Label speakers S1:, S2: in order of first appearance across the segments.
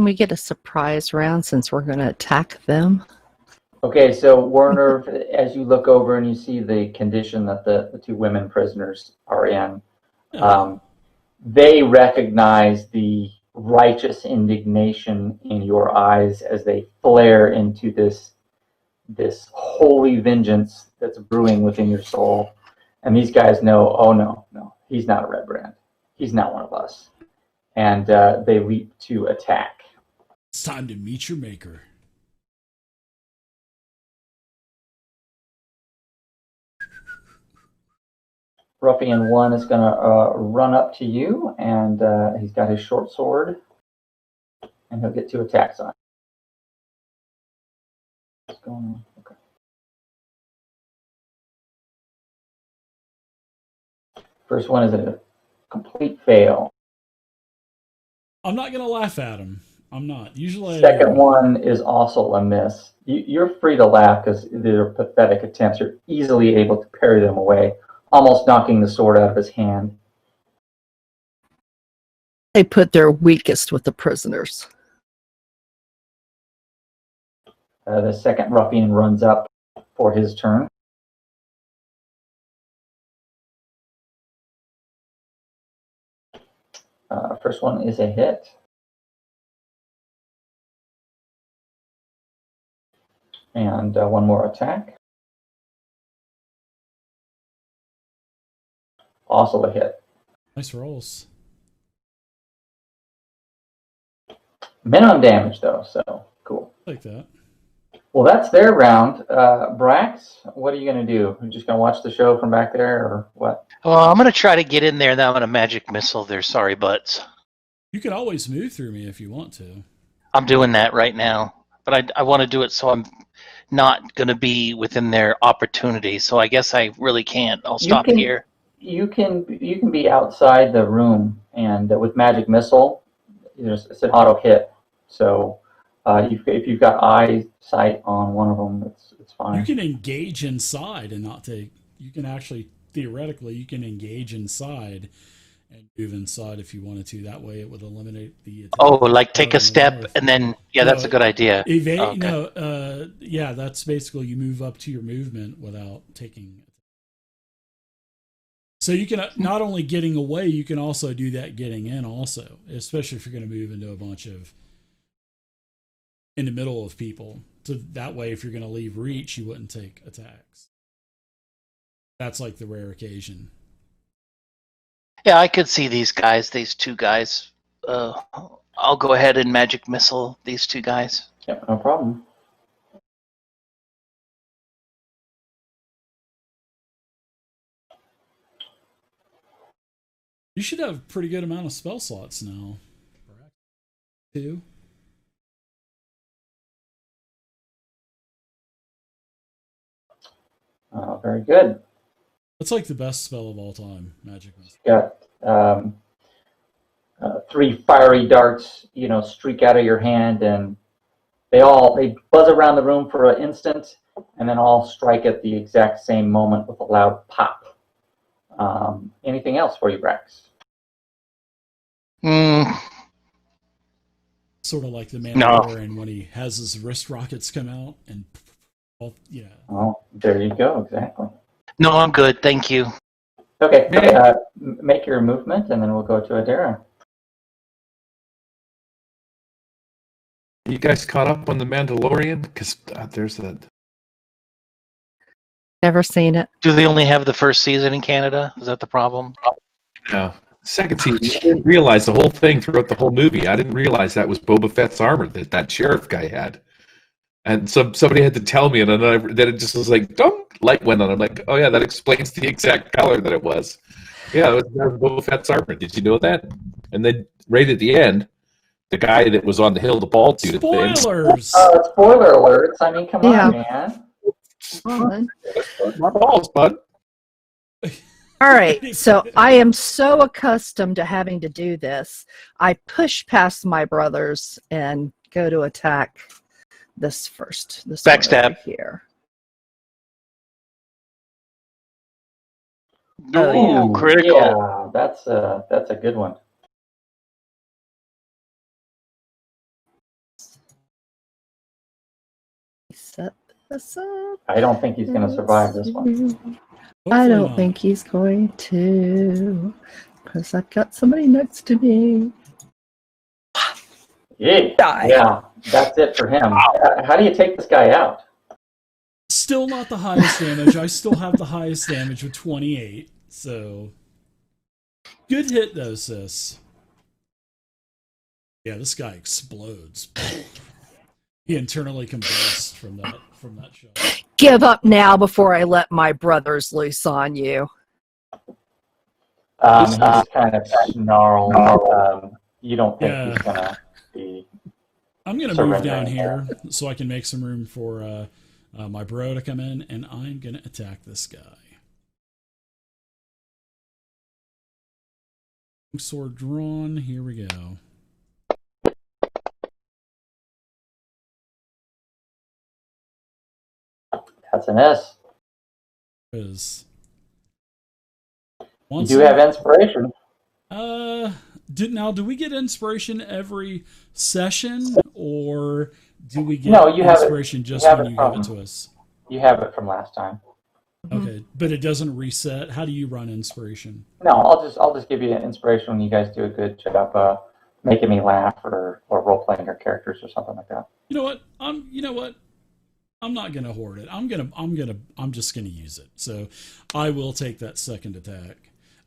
S1: we get a surprise round since we're going to attack them?
S2: Okay, so Werner, as you look over and you see the condition that the two women prisoners are in, they recognize the righteous indignation in your eyes as they flare into this holy vengeance that's brewing within your soul. And these guys know, oh no, he's not a Red Brand. He's not one of us. And they leap to attack.
S3: It's time to meet your maker.
S2: Ruffian 1 is going to run up to you, and he's got his short sword, and he'll get 2 attacks on. What's going on? Okay. First one is a complete fail.
S3: I'm not going to laugh at him. I'm not. Usually.
S2: Second one is also a miss. You're free to laugh because they're pathetic attempts. You're easily able to parry them away, almost knocking the sword out of his hand.
S1: They put their weakest with the prisoners.
S2: The second ruffian runs up for his turn. First one is a hit. And one more attack. Also a hit.
S3: Nice rolls.
S2: Minimum damage, though, so cool.
S3: Like that.
S2: Well, that's their round. Brax, what are you going to do? Are you just going to watch the show from back there, or what?
S4: Well, I'm going to try to get in there, and then I'm going to magic missile their sorry butts.
S3: You can always move through me if you want to.
S4: I'm doing that right now. But I want to do it so I'm not going to be within their opportunity. So I guess I really can't. I'll stop here.
S2: You can be outside the room, and with magic missile, it's an auto hit. So if you've got eyesight on one of them, it's fine.
S3: You can engage inside and not take. You can actually theoretically you can engage inside and move inside if you wanted to. That way, it would eliminate the attack.
S4: Oh, like take a step and then that's a good idea.
S3: Evade. Okay. No, yeah, that's basically you move up to your movement without taking. So you can not only getting away, you can also do that getting in also, especially if you're going to move into a bunch of in the middle of people. So that way, if you're going to leave reach, you wouldn't take attacks. That's like the rare occasion.
S4: Yeah, I could see these guys, these two guys. I'll go ahead and magic missile these two guys.
S2: Yep, no problem.
S3: You should have a pretty good amount of spell slots now. 2.
S2: Very good.
S3: That's like the best spell of all time, magic missile.
S2: Got 3 fiery darts, streak out of your hand, and they buzz around the room for an instant, and then all strike at the exact same moment with a loud pop. Anything else for you, Brax?
S3: Sort of like the Mandalorian when he has his wrist rockets come out and yeah.
S2: Oh, there you go. Exactly.
S4: No, I'm good. Thank you.
S2: Okay. Make your movement, and then we'll go to Adara.
S5: You guys caught up on the Mandalorian? Because there's that.
S1: Never seen it.
S4: Do they only have the first season in Canada? Is that the problem?
S5: No. Second season, I didn't realize the whole thing throughout the whole movie. I didn't realize that was Boba Fett's armor that sheriff guy had. And somebody had to tell me, and then it just was like, light went on. I'm like, oh yeah, that explains the exact color that it was. Yeah, it was Boba Fett's armor. Did you know that? And then right at the end, the guy that was on the hill, the bald dude.
S3: Spoilers!
S2: Spoiler alerts. I mean, come on, man.
S5: My balls, bud.
S1: All right, so I am so accustomed to having to do this. I push past my brothers and go to attack this first. This
S4: backstab
S1: here.
S4: Oh, yeah. Critical.
S2: Yeah, that's a good one.
S1: set this up.
S2: I don't think he's going to survive this one.
S1: I
S3: Hopefully
S1: don't
S3: not.
S1: think he's going to, because I've got somebody next to me.
S2: Yeah,
S1: Die.
S2: yeah, that's it for him. How do you take this guy out?
S3: Still not the highest damage. I still have the highest damage with 28. So good hit though, sis. Yeah, this guy explodes. He internally combusts from that shot.
S1: Give up now before I let my brothers loose on you.
S2: He just kind of snarls. You don't think he's going to be...
S3: I'm going to move down here so I can make some room for my bro to come in, and I'm going to attack this guy. Sword drawn. Here we go.
S2: That's an S. You do have inspiration.
S3: Do we get inspiration every session, or do we get
S2: No, you have
S3: inspiration just
S2: have
S3: when
S2: it
S3: you
S2: from-
S3: give it to us?
S2: You have it from last time.
S3: Okay, but it doesn't reset. How do you run inspiration?
S2: No, I'll just give you an inspiration when you guys do a good job making me laugh or role playing your characters or something like that.
S3: You know what? I'm not gonna hoard it. I'm just gonna use it. So I will take that second attack.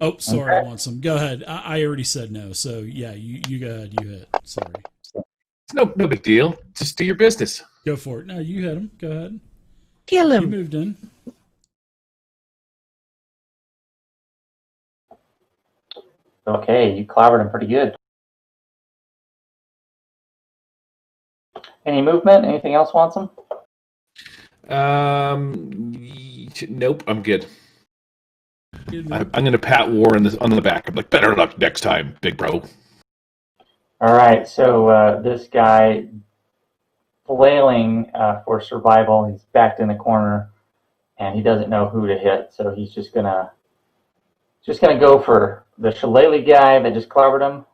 S3: Oh, sorry,
S2: Okay.
S3: I want some. Go ahead. I already said no. So yeah, you go ahead. You hit. Sorry.
S5: It's no big deal. Just do your business.
S3: Go for it. No, you hit him. Go ahead.
S1: Kill
S3: You
S1: him.
S3: moved in.
S2: Okay, you clobbered him pretty good. Any movement? Anything else wants him?
S5: Nope, I'm good. I'm going to pat War on the back. I'm like, better luck next time, big bro.
S2: All right, so this guy flailing for survival. He's backed in the corner, and he doesn't know who to hit. So he's just gonna go for the shillelagh guy that just clobbered him,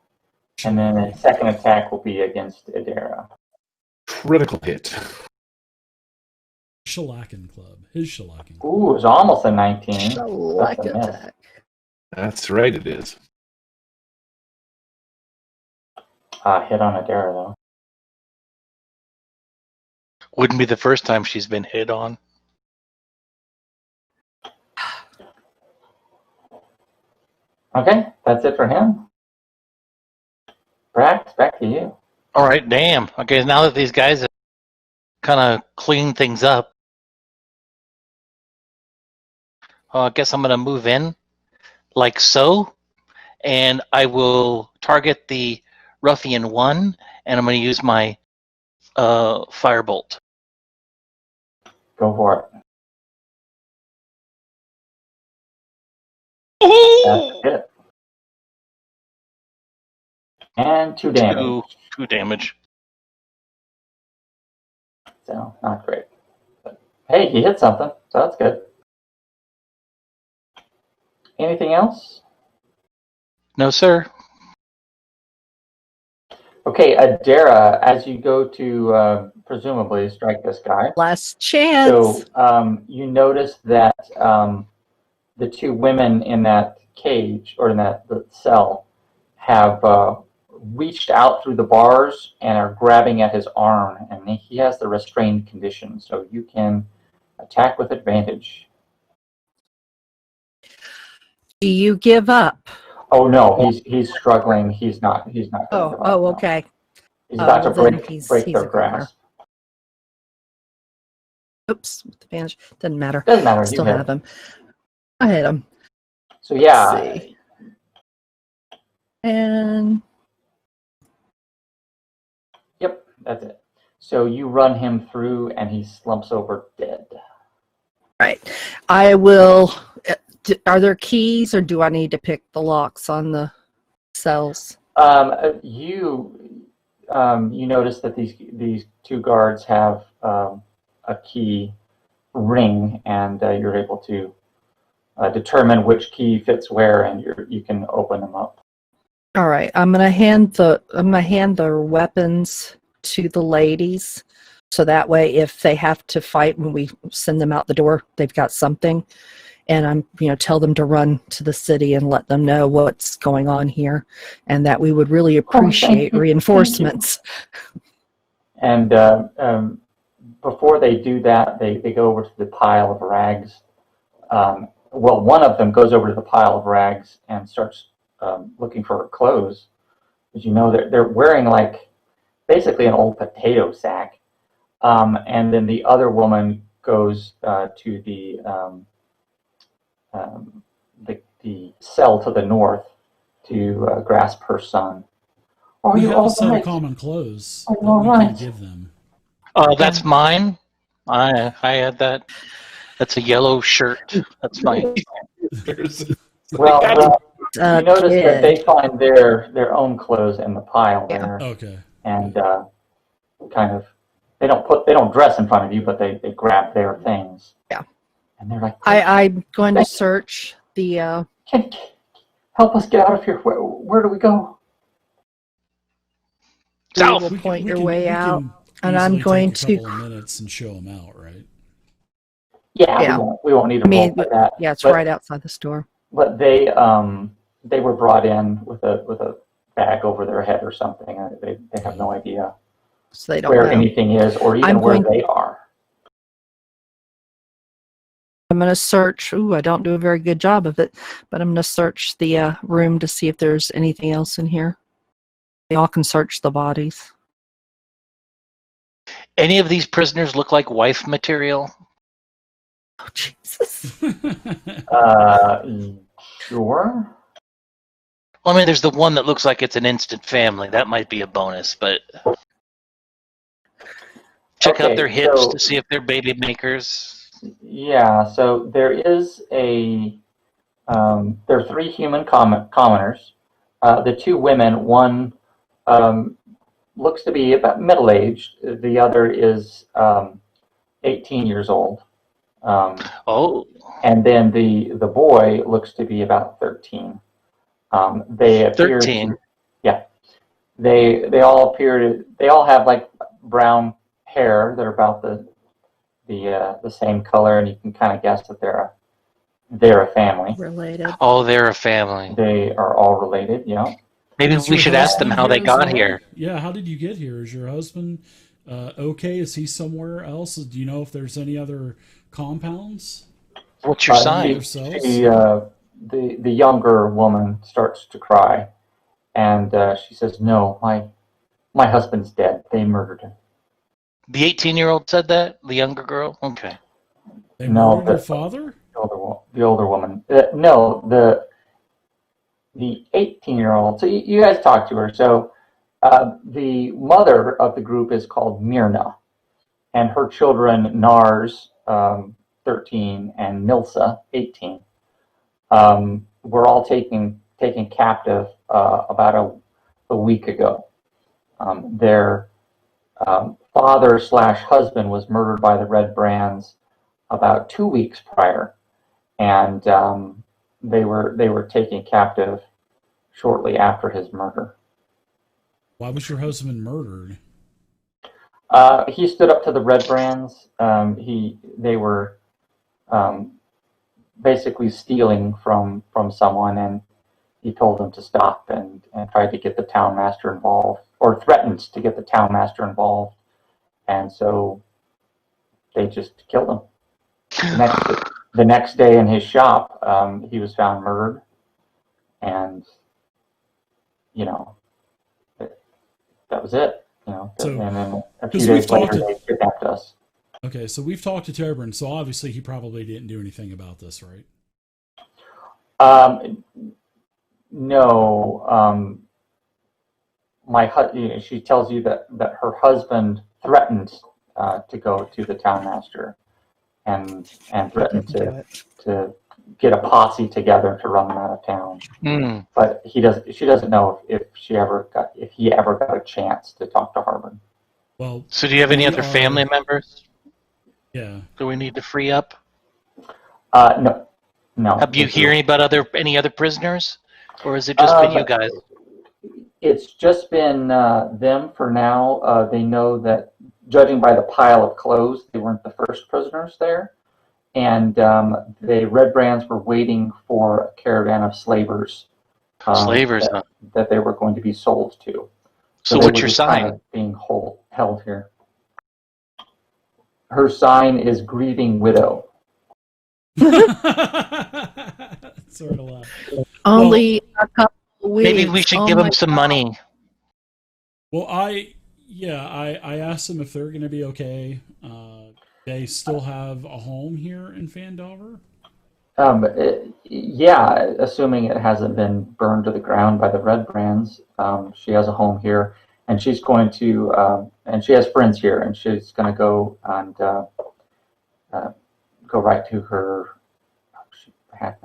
S2: and then his second attack will be against Adara.
S5: Critical hit.
S3: Shellacking club. His shellacking.
S2: Ooh, it was almost a 19.
S1: Shellac
S2: That's a miss.
S1: attack.
S5: That's right, it is.
S2: Hit on Adara though.
S4: Wouldn't be the first time she's been hit on.
S2: Okay, that's it for him. Brax, back to you.
S4: All right, damn. Okay, now that these guys have kind of cleaned things up, I guess I'm going to move in like so, and I will target the ruffian 1, and I'm going to use my firebolt.
S2: Go for it. That's it. And 2 damage.
S4: Two damage.
S2: So, not great. But, hey, he hit something, so that's good. Anything else?
S4: No, sir.
S2: Okay, Adara, as you go to presumably strike this guy,
S1: Last chance.
S2: so you notice that the 2 women in that cage or in that the cell have reached out through the bars and are grabbing at his arm, and he has the restrained condition, so you can attack with advantage.
S1: Do you give up?
S2: Oh no, he's struggling. He's not gonna give up, no.
S1: Okay.
S2: He's about to
S1: well, then
S2: break
S1: he's
S2: their
S1: a
S2: grasp.
S1: Oops, with advantage. Doesn't matter.
S2: Doesn't matter.
S1: Still
S2: you hit.
S1: have him. I hit him.
S2: So yeah,
S1: Let's see. And
S2: yep, that's it. So you run him through, and he slumps over dead.
S1: right. I will. Are there keys, or do I need to pick the locks on the cells?
S2: You notice that these 2 guards have a key ring, and you're able to determine which key fits where, and you can open them up.
S1: All right. I'm gonna hand the weapons to the ladies. So that way, if they have to fight when we send them out the door, they've got something. And tell them to run to the city and let them know what's going on here, and that we would really appreciate reinforcements.
S2: And before they do that, they go over to the pile of rags. Well, one of them goes over to the pile of rags and starts looking for her clothes. As you know, they're wearing like basically an old potato sack. And then the other woman goes to the cell to the north to grasp her son.
S3: We have a set of common clothes that we can give them.
S4: Oh, that's mine. I had that. That's a yellow shirt. That's mine.
S2: Well, you notice that they find their own clothes in the pile there.
S3: Okay.
S2: And kind of they don't dress in front of you, but they grab their things.
S1: Yeah.
S2: And they're like,
S1: I'm going to search the.
S2: Can help us get out of here. Where do we go?
S4: South.
S1: You will point your way out, and I'm going to.
S3: A couple of minutes and show them out, right?
S2: Yeah. We won't need to roll for that.
S1: Yeah, it's right outside the store.
S2: But they were brought in with a bag over their head or something. They have no idea
S1: so they don't
S2: where
S1: know.
S2: anything is or even where they are.
S1: I'm going to search. I don't do a very good job of it, but I'm going to search the room to see if there's anything else in here. They all can search the bodies.
S4: Any of these prisoners look like wife material?
S1: Oh, Jesus.
S2: Sure.
S4: Well, I mean, there's the one that looks like it's an instant family. That might be a bonus, but check out their hips to see if they're baby makers.
S2: Yeah, so there is there are 3 human commoners. The 2 women, one looks to be about middle-aged. The other is 18 years old. And then the boy looks to be about 13. They appear
S4: 13.
S2: They all have like brown hair. They're about the same color, and you can kind of guess that they're a family.
S1: Related.
S4: Oh, they're a family.
S2: They are all related. Yeah.
S4: Maybe we should ask them how they got here.
S3: Yeah, how did you get here? Is your husband okay? Is he somewhere else? Do you know if there's any other compounds?
S4: What's your sign?
S2: The younger woman starts to cry, and she says, "No, my husband's dead. They murdered him."
S4: The 18-year-old said that? The younger girl? Okay.
S3: They murdered your father?
S2: The older woman. No, the 18-year-old. So you guys talked to her. So the mother of the group is called Myrna, and her children, Nars, 13, and Milsa, 18, were all taken captive about a week ago. Their father/husband was murdered by the Red Brands about 2 weeks prior, and they were taken captive shortly after his murder.
S3: Why was your husband murdered?
S2: He stood up to the Red Brands. They were basically stealing from someone, and he told them to stop and tried to get the townmaster involved, or threatened to get the townmaster involved, and so they just killed him. The next day in his shop, he was found murdered, and that was it.
S3: So,
S2: and then a few days later, they kidnapped us.
S3: Okay, so we've talked to Tobin, so obviously he probably didn't do anything about this, right?
S2: No. She tells you that her husband threatened to go to the townmaster and threatened to get a posse together to run them out of town. But she doesn't know if he ever got a chance to talk to Harbin.
S3: Well,
S4: so do you have any other family members?
S3: Yeah.
S4: Do we need to free up?
S2: No.
S4: Have you heard about any other prisoners, or has it just been you guys?
S2: It's just been them for now. They know that judging by the pile of clothes, they weren't the first prisoners there. And the Red Brands were waiting for a caravan of slavers
S4: Slavers, huh?
S2: that they were going to be sold to.
S4: So
S2: they
S4: what's
S2: were
S4: your
S2: just kind
S4: sign?
S2: of being held here. Her sign is grieving widow.
S3: Sort of laugh.
S1: Only a couple of weeks.
S4: Maybe we should give them some money.
S3: Well, I asked them if they're going to be okay. They still have a home here in Phandelver.
S2: Yeah, assuming it hasn't been burned to the ground by the Red Brands. She has a home here, and she's going to, and she has friends here, and she's going to go and go right to her.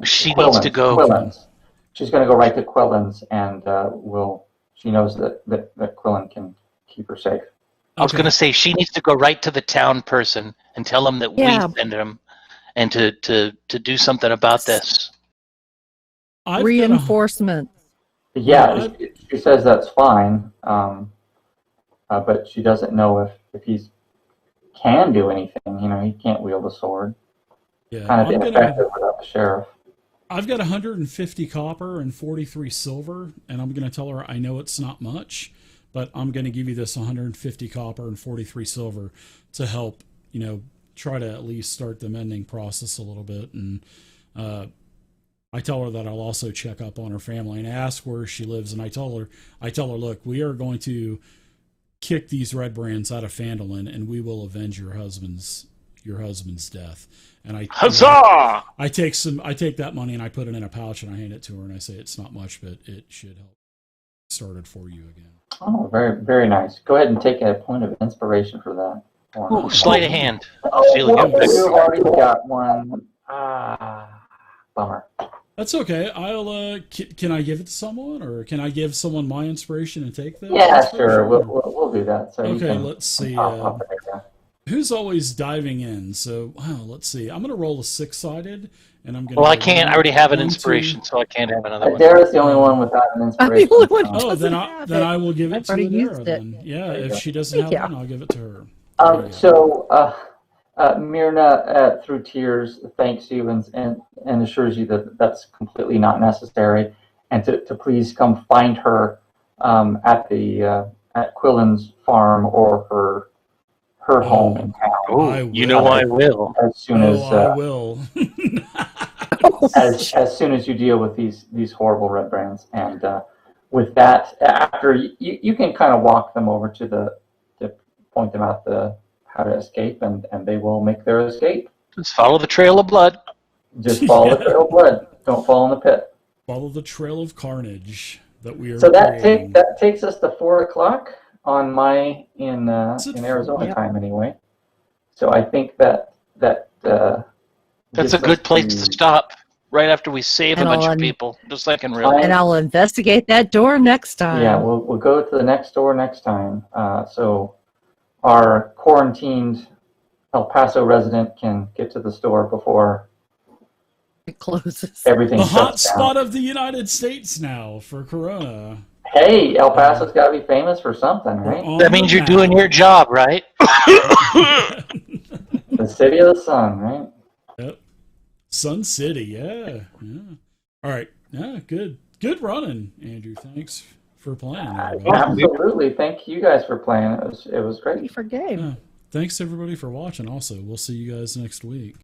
S4: She needs to go.
S2: Quillen's. She's going to go right to Quillen's, and she knows that Quillen can keep her safe.
S4: I was going to say she needs to go right to the town person and tell them that we send them, and to do something about this.
S1: Reinforcement.
S2: Yeah, she says that's fine, but she doesn't know if he can do anything. He can't wield a sword.
S3: Yeah,
S2: kind of ineffective without the sheriff.
S3: I've got 150 copper and 43 silver, and I'm going to tell her I know it's not much, but I'm going to give you this 150 copper and 43 silver to help, try to at least start the mending process a little bit. And I tell her that I'll also check up on her family and ask where she lives. And I tell her, look, we are going to kick these Red Brands out of Phandalin, and we will avenge your husband's death. And
S4: Huzzah!
S3: I take that money and I put it in a pouch and I hand it to her and I say it's not much, but it should help start it for you again.
S2: Oh, very, very nice. Go ahead and take a point of inspiration for that.
S4: Oh, sleight of hand.
S2: You've already got one. Bummer.
S3: That's okay. I'll. Can I give it to someone, or can I give someone my inspiration and take that?
S2: Yeah, sure. We'll do that. So
S3: okay, let's see. Who's always diving in? So, let's see. I'm going to roll a 6-sided, and I'm going to.
S4: Well, I can't. I already have an inspiration, so I can't have another one.
S2: Dara's the only one without an inspiration.
S3: Then I will give it to Dara. Then, if she doesn't have one, I'll give it to her.
S2: Myrna, through tears, thanks you and assures you that that's completely not necessary, and to please come find her at Quillen's farm or her home in town.
S4: Oh, I will.
S2: As soon as
S3: I will.
S2: as soon as you deal with these horrible Red Brands, and with that, after you can kind of walk them over to point them out how to escape, and they will make their escape.
S4: Just follow the trail of blood.
S2: Just follow the trail of blood. Don't fall in the pit.
S3: Follow the trail of carnage that we are.
S2: So that takes us to 4:00 on in Arizona time anyway. So I think that's
S4: a good place to stop. Right after we save a bunch of people, just like in real life.
S1: And I'll investigate that door next time.
S2: Yeah, we'll go to the next door next time. So our quarantined El Paso resident can get to the store before
S1: it closes.
S2: Everything.
S3: The hot spot of the United States now for Corona.
S2: Hey, El Paso's got to be famous for something, right?
S4: That means you're doing your job, right?
S2: The city of the sun, right?
S3: Yep. Sun City, yeah. All right, yeah, good running, Andrew. Thanks for playing.
S2: Absolutely, thank you guys for playing. It was great.
S1: For game.
S3: Thanks everybody for watching. Also, we'll see you guys next week.